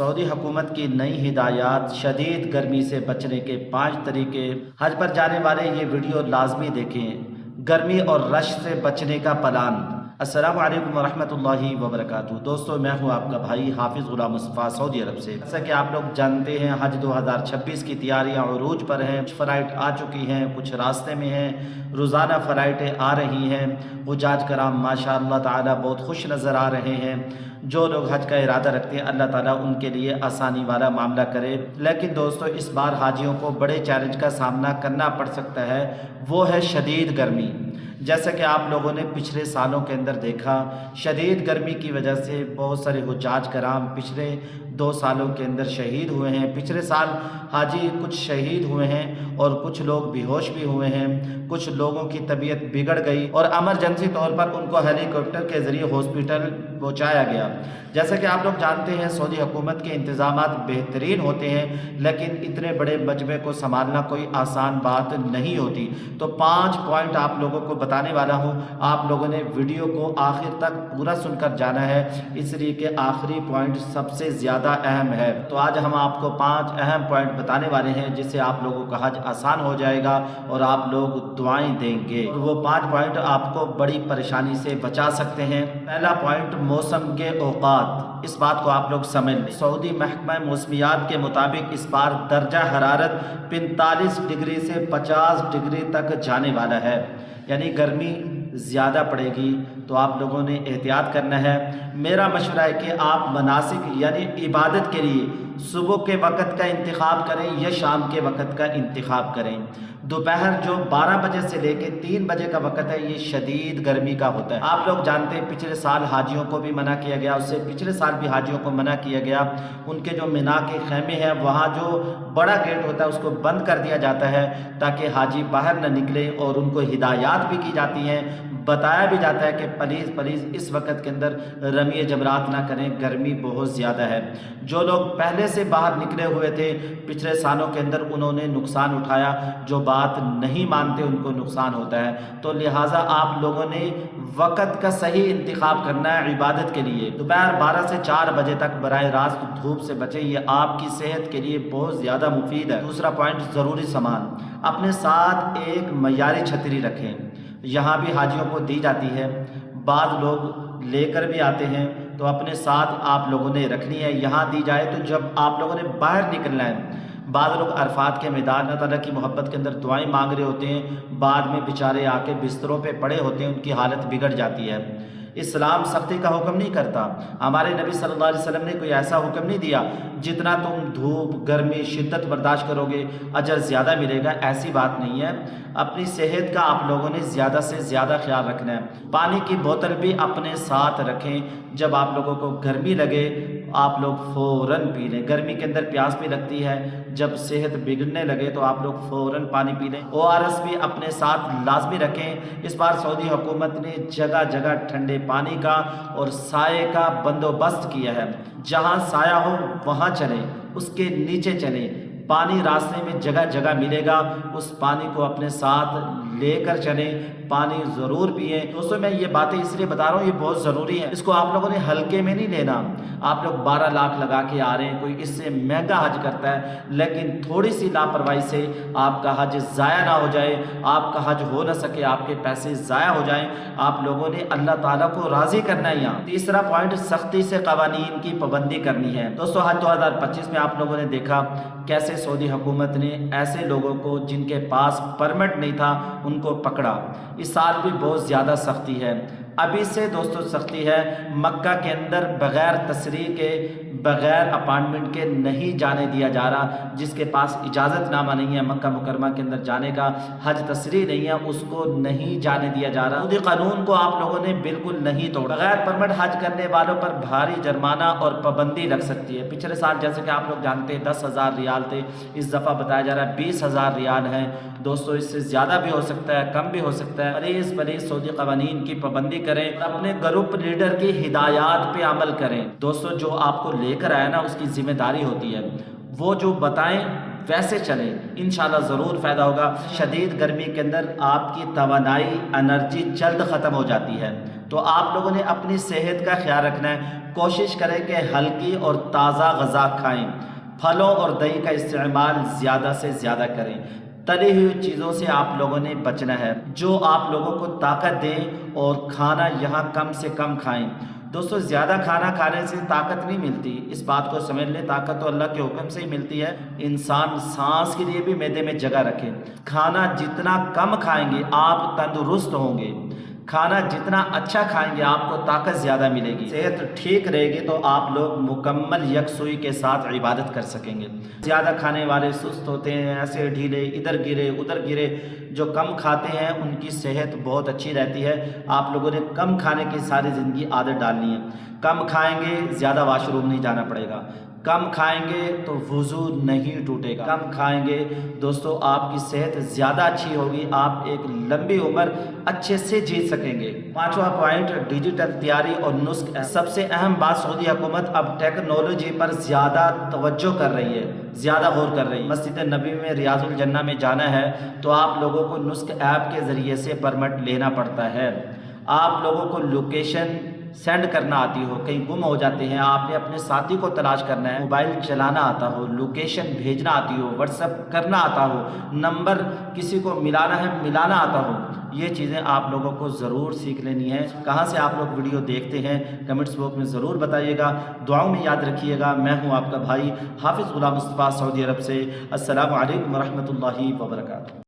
سعودی حکومت کی نئی ہدایات شدید گرمی سے بچنے کے 5 طریقے۔ حج پر جانے والے یہ ویڈیو لازمی دیکھیں۔ گرمی اور رش سے بچنے کا پلان۔ السلام علیکم ورحمۃ اللہ وبرکاتہ۔ دوستو، میں ہوں آپ کا بھائی حافظ غلام مصطفیٰ سعودی عرب سے۔ جیسا کہ آپ لوگ جانتے ہیں، حج 2026 کی تیاریاں عروج پر ہیں۔ کچھ فلائٹ آ چکی ہیں، کچھ راستے میں ہیں، روزانہ فلائٹیں آ رہی ہیں۔ حجاج کرام ماشاء اللہ تعالیٰ بہت خوش نظر آ رہے ہیں۔ جو لوگ حج کا ارادہ رکھتے ہیں، اللہ تعالیٰ ان کے لیے آسانی والا معاملہ کرے۔ لیکن دوستو، اس بار حاجیوں کو بڑے چیلنج کا سامنا کرنا پڑ سکتا ہے، وہ ہے شدید گرمی۔ جیسا کہ آپ لوگوں نے پچھلے سالوں کے اندر دیکھا، شدید گرمی کی وجہ سے بہت سارے حجاج کرام پچھلے 2 سالوں کے اندر شہید ہوئے ہیں۔ پچھلے سال حاجی کچھ شہید ہوئے ہیں اور کچھ لوگ بے ہوش بھی ہوئے ہیں۔ کچھ لوگوں کی طبیعت بگڑ گئی اور ایمرجنسی طور پر ان کو ہیلی کاپٹر کے ذریعے ہاسپٹل پہنچایا گیا۔ جیسا کہ آپ لوگ جانتے ہیں، سعودی حکومت کے انتظامات بہترین ہوتے ہیں، لیکن اتنے بڑے مجمع کو سنبھالنا کوئی آسان بات نہیں ہوتی۔ تو 5 پوائنٹ آپ لوگوں کو بتانے والا ہوں۔ آپ لوگوں نے ویڈیو کو آخر تک پورا سن کر جانا ہے، اس لیے کہ آخری پوائنٹ سب سے زیادہ اہم ہے۔ تو آج ہم آپ کو 5 اہم پوائنٹ بتانے والے ہیں، جس سے آپ لوگوں کا حج آسان ہو جائے گا اور آپ لوگ دعائیں دیں گے۔ اور وہ 5 پوائنٹ آپ کو بڑی پریشانی سے بچا سکتے ہیں۔ پہلا پوائنٹ، موسم کے اوقات۔ اس بات کو آپ لوگ سمجھ لیں۔ سعودی محکمہ موسمیات کے مطابق اس بار درجہ حرارت 45 ڈگری سے 50 ڈگری تک جانے والا ہے، یعنی گرمی زیادہ پڑے گی، تو آپ لوگوں نے احتیاط کرنا ہے۔ میرا مشورہ ہے کہ آپ مناسک یعنی عبادت کے لیے صبح کے وقت کا انتخاب کریں یا شام کے وقت کا انتخاب کریں۔ دوپہر جو 12 بجے سے لے کے 3 بجے کا وقت ہے، یہ شدید گرمی کا ہوتا ہے۔ آپ لوگ جانتے ہیں پچھلے سال حاجیوں کو بھی منع کیا گیا، اس سے پچھلے سال بھی حاجیوں کو منع کیا گیا۔ ان کے جو مینا کے خیمے ہیں، وہاں جو بڑا گیٹ ہوتا ہے اس کو بند کر دیا جاتا ہے تاکہ حاجی باہر نہ نکلے، اور ان کو ہدایات بھی کی جاتی ہیں، بتایا بھی جاتا ہے کہ پلیز اس وقت کے اندر رمی جمرات نہ کریں، گرمی بہت زیادہ ہے۔ جو لوگ پہلے سے باہر نکلے ہوئے تھے پچھلے سالوں کے اندر، انہوں نے نقصان اٹھایا۔ جو بات نہیں مانتے ان کو نقصان ہوتا ہے۔ تو لہٰذا آپ لوگوں نے وقت کا صحیح انتخاب کرنا ہے عبادت کے لیے۔ دوپہر 12 سے 4 بجے تک براہ راست دھوپ سے بچیں، یہ آپ کی صحت کے لیے بہت زیادہ مفید ہے۔ دوسرا پوائنٹ، ضروری سامان۔ اپنے ساتھ ایک معیاری چھتری رکھیں، یہاں بھی حاجیوں کو دی جاتی ہے، بعض لوگ لے کر بھی آتے ہیں، تو اپنے ساتھ آپ لوگوں نے رکھنی ہے۔ یہاں دی جائے تو جب آپ لوگوں نے باہر نکلنا ہے، بعض لوگ عرفات کے میدان اللہ تعالیٰ کی محبت کے اندر دعائیں مانگ رہے ہوتے ہیں، بعد میں بیچارے آ کے بستروں پہ پڑے ہوتے ہیں، ان کی حالت بگڑ جاتی ہے۔ اسلام سختی کا حکم نہیں کرتا۔ ہمارے نبی صلی اللہ علیہ وسلم نے کوئی ایسا حکم نہیں دیا جتنا تم دھوپ گرمی شدت برداشت کرو گے اجر زیادہ ملے گا، ایسی بات نہیں ہے۔ اپنی صحت کا آپ لوگوں نے زیادہ سے زیادہ خیال رکھنا ہے۔ پانی کی بوتل بھی اپنے ساتھ رکھیں، جب آپ لوگوں کو گرمی لگے آپ لوگ فوراً پی لیں۔ گرمی کے اندر پیاس بھی لگتی ہے، جب صحت بگڑنے لگے تو آپ لوگ فوراً پانی پی لیں۔ ORS بھی اپنے ساتھ لازمی رکھیں۔ اس بار سعودی حکومت نے جگہ جگہ ٹھنڈے پانی کا اور سائے کا بندوبست کیا ہے۔ جہاں سایہ ہو وہاں چلیں، اس کے نیچے چلیں۔ پانی راستے میں جگہ جگہ ملے گا، اس پانی کو اپنے ساتھ لے کر چلیں، پانی ضرور پئیں۔ دوستوں، میں یہ باتیں اس لیے بتا رہا ہوں، یہ بہت ضروری ہے، اس کو آپ لوگوں نے ہلکے میں نہیں لینا۔ آپ لوگ 12 لاکھ لگا کے آ رہے ہیں، کوئی اس سے مہنگا حج کرتا ہے، لیکن تھوڑی سی لاپرواہی سے آپ کا حج ضائع نہ ہو جائے، آپ کا حج ہو نہ سکے، آپ کے پیسے ضائع ہو جائیں۔ آپ لوگوں نے اللہ تعالیٰ کو راضی کرنا ہے یہاں۔ تیسرا پوائنٹ، سختی سے قوانین کی پابندی کرنی ہے۔ دوستو، حج 2025 میں آپ لوگوں نے دیکھا کیسے سعودی حکومت نے ایسے لوگوں کو جن کے پاس پرمٹ نہیں تھا ان کو پکڑا۔ اس سال بھی بہت زیادہ سختی ہے۔ ابھی سے دوستو سختی ہے۔ مکہ کے اندر بغیر تصریح کے، بغیر اپائنٹمنٹ کے نہیں جانے دیا جا رہا۔ جس کے پاس اجازت نامہ نہیں ہے مکہ مکرمہ کے اندر جانے کا، حج تصریح نہیں ہے، اس کو نہیں جانے دیا جا رہا۔ سعودی قانون کو آپ لوگوں نے بالکل نہیں توڑا۔ بغیر پرمٹ حج کرنے والوں پر بھاری جرمانہ اور پابندی لگ سکتی ہے۔ پچھلے سال جیسے کہ آپ لوگ جانتے ہیں 10,000 ریال تھے، اس دفعہ بتایا جا رہا ہے 20,000 ریال ہیں۔ دوستو، اس سے زیادہ بھی ہو سکتا ہے، کم بھی ہو سکتا ہے۔ پلیز سعودی قوانین کی پابندی کریں، اپنے گروپ لیڈر کی ہدایات پہ عمل کریں۔ دوستو، جو آپ کو لے کر آیا نا، اس کی ذمہ داری ہوتی ہے، وہ جو بتائیں ویسے چلیں، انشاءاللہ ضرور فائدہ ہوگا۔ شدید گرمی کے اندر آپ کی توانائی انرجی جلد ختم ہو جاتی ہے، تو آپ لوگوں نے اپنی صحت کا خیال رکھنا ہے، کوشش کریں کہ ہلکی اور تازہ غذا کھائیں، پھلوں اور دہی کا استعمال زیادہ سے زیادہ کریں، تلی ہوئی چیزوں سے آپ لوگوں نے بچنا ہے جو آپ لوگوں کو طاقت دیں، اور کھانا یہاں کم سے کم کھائیں۔ دوستو زیادہ کھانا کھانے سے طاقت نہیں ملتی، اس بات کو سمجھ لیں، طاقت تو اللہ کے حکم سے ہی ملتی ہے، انسان سانس کے لیے بھی معدے میں جگہ رکھے۔ کھانا جتنا کم کھائیں گے آپ تندرست ہوں گے، کھانا جتنا اچھا کھائیں گے آپ کو طاقت زیادہ ملے گی، صحت ٹھیک رہے گی تو آپ لوگ مکمل یکسوئی کے ساتھ عبادت کر سکیں گے۔ زیادہ کھانے والے سست ہوتے ہیں، ایسے ڈھیلے، ادھر گرے ادھر گرے، جو کم کھاتے ہیں ان کی صحت بہت اچھی رہتی ہے۔ آپ لوگوں نے کم کھانے کی ساری زندگی عادت ڈالنی ہے، کم کھائیں گے زیادہ واش روم نہیں جانا پڑے گا، کم کھائیں گے تو وضو نہیں ٹوٹے گا، کم کھائیں گے دوستو آپ کی صحت زیادہ اچھی ہوگی، آپ ایک لمبی عمر اچھے سے جی سکیں گے۔ پانچواں پوائنٹ، ڈیجیٹل تیاری اور نسخ۔ سب سے اہم بات، سعودی حکومت اب ٹیکنالوجی پر زیادہ توجہ کر رہی ہے، زیادہ غور کر رہی ہے۔ مسجد نبوی میں ریاض الجنہ میں جانا ہے تو آپ لوگوں کو نسخ ایپ کے ذریعے سے پرمٹ لینا پڑتا ہے۔ آپ لوگوں کو لوکیشن سینڈ کرنا آتی ہو، کہیں گم ہو جاتے ہیں، آپ نے اپنے ساتھی کو تلاش کرنا ہے، موبائل چلانا آتا ہو، لوکیشن بھیجنا آتی ہو، واٹس ایپ کرنا آتا ہو، نمبر کسی کو ملانا ہے ملانا آتا ہو، یہ چیزیں آپ لوگوں کو ضرور سیکھ لینی ہے۔ کہاں سے آپ لوگ ویڈیو دیکھتے ہیں کمنٹس باکس میں ضرور بتائیے گا، دعاؤں میں یاد رکھیے گا۔ میں ہوں آپ کا بھائی حافظ غلام مصطفیٰ، سعودی عرب سے۔ السلام علیکم ورحمۃ اللہ وبرکاتہ۔